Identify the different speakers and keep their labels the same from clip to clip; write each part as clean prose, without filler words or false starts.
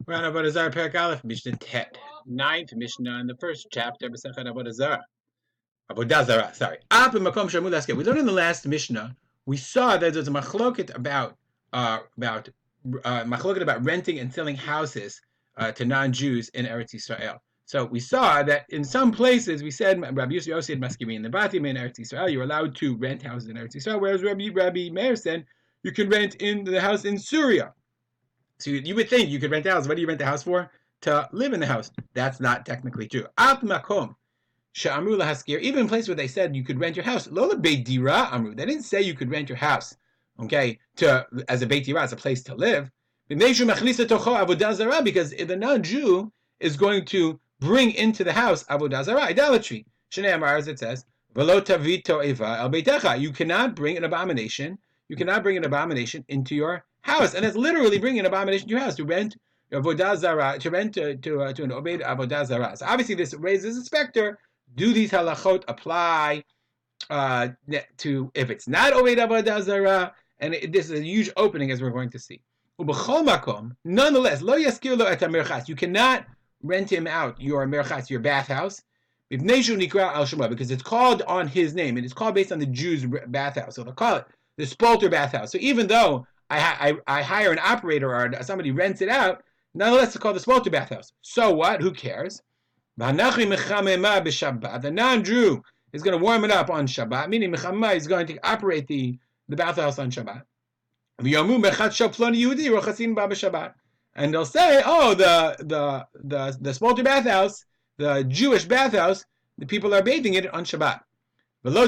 Speaker 1: We're on Avodah Zarah, Perek Aleph, Mishnah Tet, ninth Mishnah in the first chapter, Masechet Avodah Zarah. Avodah Zarah, sorry. We learned in the last Mishnah, we saw that there's a machloket about renting and selling houses to non-Jews in Eretz Yisrael. So we saw that in some places, we said, Rabbi Yossi said, Maskimin Nebatim in Eretz Yisrael, you're allowed to rent houses in Eretz Yisrael, whereas Rabbi Meir said, you can rent in the house in Syria. So you would think you could rent a house. What do you rent the house for? To live in the house. That's not technically true. At makom she'amru lahaskir, even in places where they said you could rent your house. Lo lebeit dira amru. They didn't say you could rent your house, okay, as a beit dira, as a place to live. Because the non-Jew is going to bring into the house avodah zarah, idolatry. Shnei amar, as it says, v'lo tavit to'eva el beitecha. You cannot bring an abomination. You cannot bring an abomination into your house, and that's literally bringing an abomination to your house, to rent Avodah Zarah, to rent to an obeyed Avodah Zarah. So obviously this raises a specter. Do these halachot apply to if it's not obeyed Avodah Zarah? And this is a huge opening, as we're going to see. Nonetheless, lo yaskir lo et merchatz. You cannot rent him out your merchatz, your bathhouse, because it's called on his name. It is called based on the Jews' bathhouse. So they'll call it the Spalter bathhouse. So even though I hire an operator or somebody rents it out, nonetheless it's called the Spalter bathhouse. So what? Who cares? The non-Jew is going to warm it up on Shabbat, meaning Mechamah is going to operate the bathhouse on Shabbat. And they'll say, oh, the Spalter bathhouse, the Jewish bathhouse, the people are bathing it on Shabbat. Now,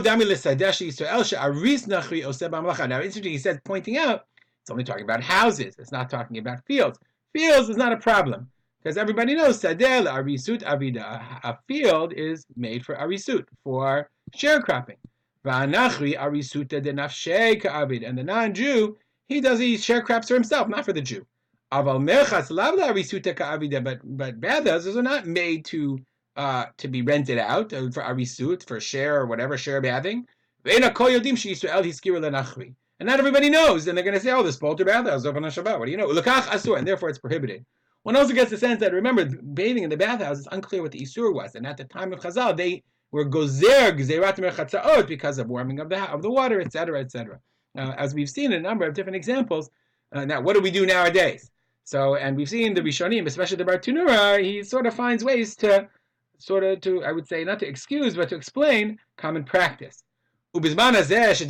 Speaker 1: interesting, he says, pointing out, it's only talking about houses. It's not talking about fields. Fields is not a problem, because everybody knows sadeh arisut avida. A field is made for arisut, for sharecropping. And the non-Jew, he sharecrops for himself, not for the Jew. But bathhouses are not made to be rented out for arisut, for share or whatever, share bathing. And not everybody knows, and they're going to say, oh, the Spalter bathhouse is open on Shabbat. What do you know? And therefore it's prohibited. One also gets the sense that, remember, bathing in the bathhouse is unclear what the Isur was, and at the time of Chazal, they were gozer gzerat merchatzaot because of warming of the water, etc., etc. As we've seen in a number of different examples. Now, what do we do nowadays? So, and we've seen the Rishonim, especially the Bartunura, he sort of finds ways to, I would say, not to excuse, but to explain common practice. Nowadays,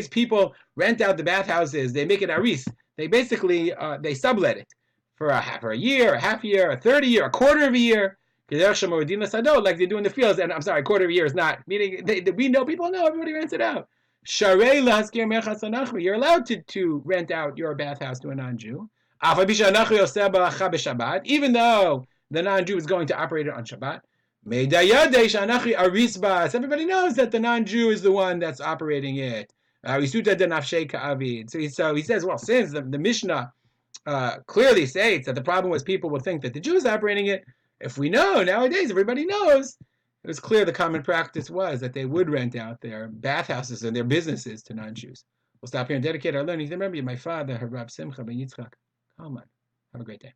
Speaker 1: people rent out the bathhouses. They make it aris. They basically they sublet it for a year, a half year, a 30 year, a quarter of a year, like they do in the fields. And I'm sorry, a quarter of a year is not meaning people know, everybody rents it out. You're allowed to rent out your bathhouse to a non-Jew, even though the non-Jew is going to operate it on Shabbat. Everybody knows that the non-Jew is the one that's operating it. So he says, well, since the Mishnah clearly states that the problem was people will think that the Jew is operating it, if we know nowadays, everybody knows, it was clear the common practice was that they would rent out their bathhouses and their businesses to non-Jews. We'll stop here and dedicate our learning. Remember, my father, Rav Simcha ben Yitzchak. Come on. Have a great day.